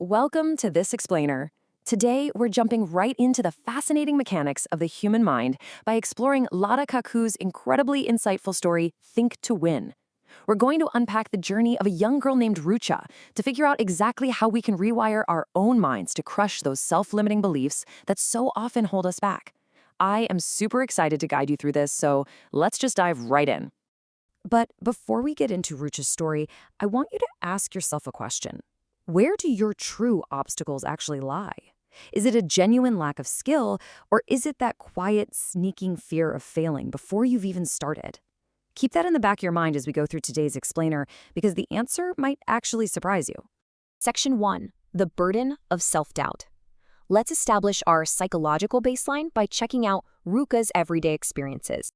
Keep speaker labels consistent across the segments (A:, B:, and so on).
A: Welcome to This Explainer. Today, we're jumping right into the fascinating mechanics of the human mind by exploring Lada Kaku's incredibly insightful story, Think to Win. We're going to unpack the journey of a young girl named Rucha to figure out exactly how we can rewire our own minds to crush those self-limiting beliefs that so often hold us back. I am super excited to guide you through this, so let's just dive right in. But before we get into Rucha's story, I want you to ask yourself a question. Where do your true obstacles actually lie? Is it a genuine lack of skill, or is it that quiet, sneaking fear of failing before you've even started? Keep that in the back of your mind as we go through today's explainer, because the answer might actually surprise you.
B: Section 1. The burden of self-doubt. Let's establish our psychological baseline by checking out Rucha's everyday experiences.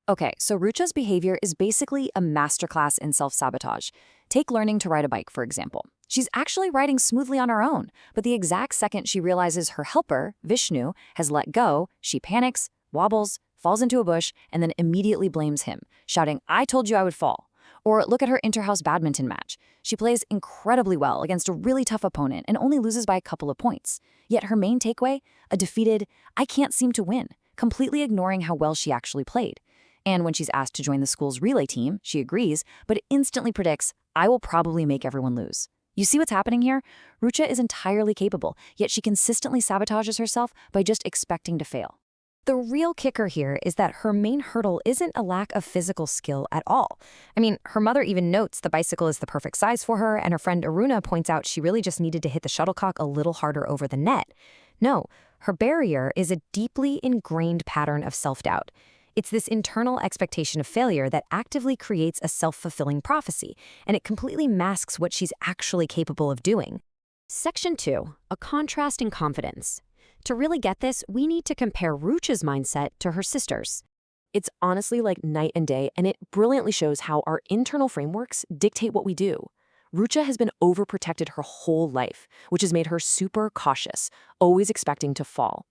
A: Okay, so Rucha's behavior is basically a masterclass in self-sabotage. Take learning to ride a bike, for example. She's actually riding smoothly on her own, but the exact second she realizes her helper, Vishnu, has let go, she panics, wobbles, falls into a bush, and then immediately blames him, shouting, "I told you I would fall." Or look at her inter-house badminton match. She plays incredibly well against a really tough opponent and only loses by a couple of points. Yet her main takeaway? A defeated, "I can't seem to win," completely ignoring how well she actually played. And when she's asked to join the school's relay team, she agrees, but instantly predicts, "I will probably make everyone lose." You see what's happening here? Rucha is entirely capable, yet she consistently sabotages herself by just expecting to fail. The real kicker here is that her main hurdle isn't a lack of physical skill at all. I mean, her mother even notes the bicycle is the perfect size for her, and her friend Aruna points out she really just needed to hit the shuttlecock a little harder over the net. No, her barrier is a deeply ingrained pattern of self-doubt. It's this internal expectation of failure that actively creates a self-fulfilling prophecy, and it completely masks what she's actually capable of doing.
B: Section 2. A contrast in confidence. To really get this, we need to compare Rucha's mindset to her sister's.
A: It's honestly like night and day, and it brilliantly shows how our internal frameworks dictate what we do. Rucha has been overprotected her whole life, which has made her super cautious, always expecting to fall.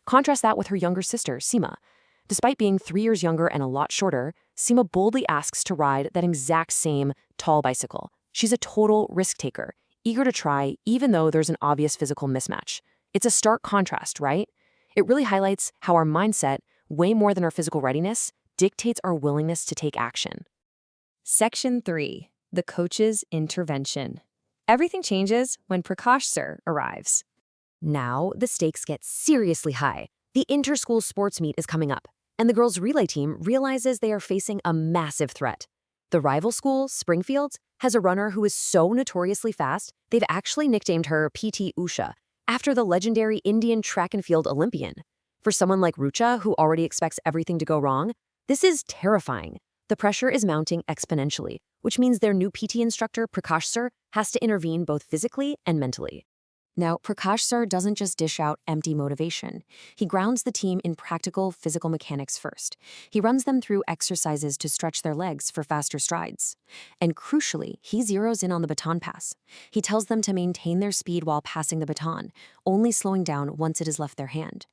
A: Contrast that with her younger sister, Seema. Despite being 3 years younger and a lot shorter, Seema boldly asks to ride that exact same tall bicycle. She's a total risk taker, eager to try even though there's an obvious physical mismatch. It's a stark contrast, right? It really highlights how our mindset, way more than our physical readiness, dictates our willingness to take action. Section 3. The coach's intervention. Everything changes when Prakash sir arrives.
B: Now, the stakes get seriously high. The inter-school sports meet is coming up, and the girls' relay team realizes they are facing a massive threat. The rival school, Springfield, has a runner who is so notoriously fast, they've actually nicknamed her PT Usha, after the legendary Indian track and field Olympian. For someone like Rucha, who already expects everything to go wrong, this is terrifying. The pressure is mounting exponentially, which means their new PT instructor, Prakash sir, has to intervene both physically and mentally. Now, Prakash sir doesn't just dish out empty motivation. He grounds the team in practical physical mechanics first. He runs them through exercises to stretch their legs for faster strides. And crucially, he zeroes in on the baton pass. He tells them to maintain their speed while passing the baton, only slowing down once it has left their hand.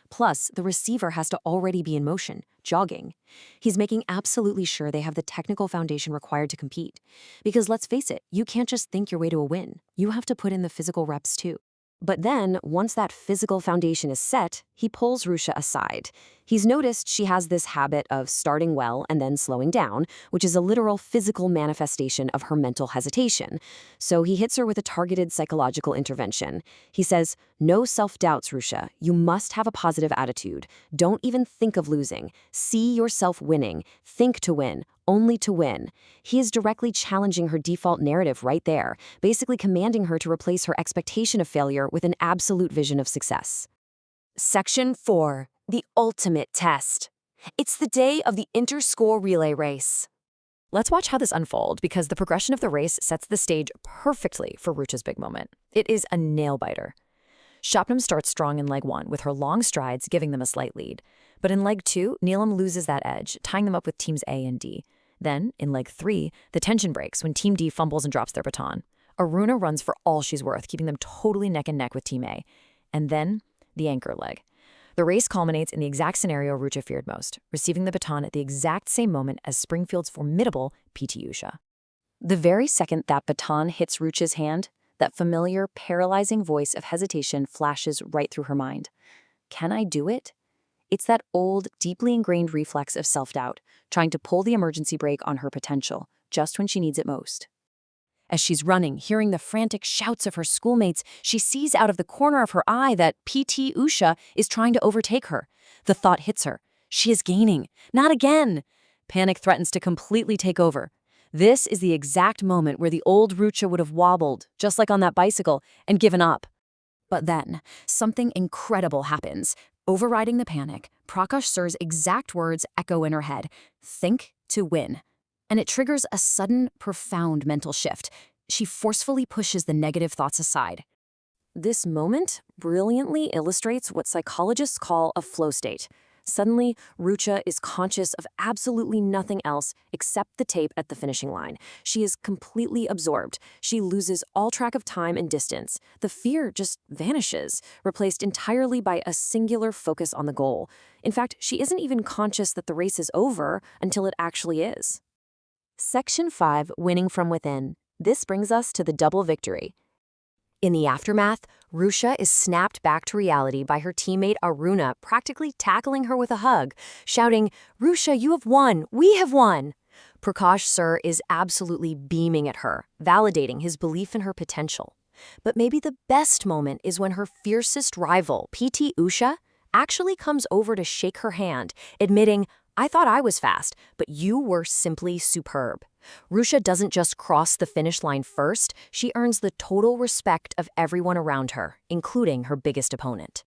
B: Plus, the receiver has to already be in motion, jogging. He's making absolutely sure they have the technical foundation required to compete. Because let's face it, you can't just think your way to a win. You have to put in the physical reps too. But then, once that physical foundation is set, he pulls Rucha aside. He's noticed she has this habit of starting well and then slowing down, which is a literal physical manifestation of her mental hesitation. So he hits her with a targeted psychological intervention. He says, "No self-doubts, Rucha. You must have a positive attitude. Don't even think of losing. See yourself winning. Think to win. Only to win." He is directly challenging her default narrative right there, basically commanding her to replace her expectation of failure with an absolute vision of success. Section 4. The ultimate test. It's the day of the inter-school relay race. Let's watch how this unfolds, because the progression of the race sets the stage perfectly for Rucha's big moment. It is a nail-biter. Shapnam starts strong in leg 1, with her long strides giving them a slight lead. But in leg 2, Neelam loses that edge, tying them up with teams A and D. Then, in leg 3, the tension breaks when Team D fumbles and drops their baton. Aruna runs for all she's worth, keeping them totally neck and neck with Team A. And then, the anchor leg. The race culminates in the exact scenario Rucha feared most, receiving the baton at the exact same moment as Springfield's formidable PT Usha. The very second that baton hits Rucha's hand,
A: that familiar, paralyzing voice of hesitation flashes right through her mind. Can I do it? It's that old, deeply ingrained reflex of self-doubt, trying to pull the emergency brake on her potential, just when she needs it most. As she's running, hearing the frantic shouts of her schoolmates, she sees out of the corner of her eye that PT Usha is trying to overtake her. The thought hits her. She is gaining. Not again! Panic threatens to completely take over. This is the exact moment where the old Rucha would have wobbled, just like on that bicycle, and given up. But then, something incredible happens. Overriding the panic, Prakash Sir's exact words echo in her head, "Think to win." And it triggers a sudden, profound mental shift. She forcefully pushes the negative thoughts aside. This moment brilliantly illustrates what psychologists call a flow state. Suddenly, Rucha is conscious of absolutely nothing else except the tape at the finishing line. She is completely absorbed. She loses all track of time and distance. The fear just vanishes, replaced entirely by a singular focus on the goal. In fact, she isn't even conscious that the race is over until it actually is. Section 5, Winning from Within. This brings us to the double victory. In the aftermath, Rusha is snapped back to reality by her teammate Aruna practically tackling her with a hug, shouting, "Rusha, you have won! We have won!" Prakash Sir is absolutely beaming at her, validating his belief in her potential. But maybe the best moment is when her fiercest rival, PT Usha, actually comes over to shake her hand, admitting, "I thought I was fast, but you were simply superb." Rusha doesn't just cross the finish line first, she earns the total respect of everyone around her, including her biggest opponent.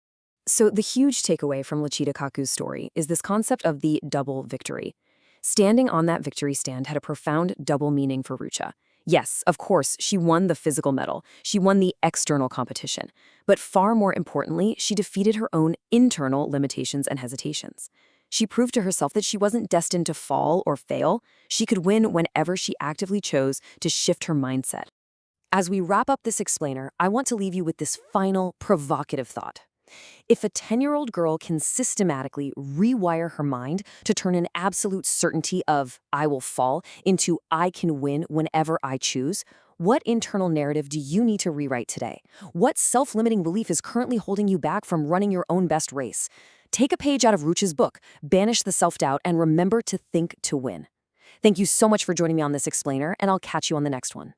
A: So the huge takeaway from Lachita Kaku's story is this concept of the double victory. Standing on that victory stand had a profound double meaning for Rucha. Yes, of course, she won the physical medal. She won the external competition. But far more importantly, she defeated her own internal limitations and hesitations. She proved to herself that she wasn't destined to fall or fail. She could win whenever she actively chose to shift her mindset. As we wrap up this explainer, I want to leave you with this final provocative thought. If a 10-year-old girl can systematically rewire her mind to turn an absolute certainty of "I will fall" into "I can win whenever I choose," what internal narrative do you need to rewrite today? What self-limiting belief is currently holding you back from running your own best race? Take a page out of Rucha's book, banish the self-doubt, and remember to think to win. Thank you so much for joining me on this explainer, and I'll catch you on the next one.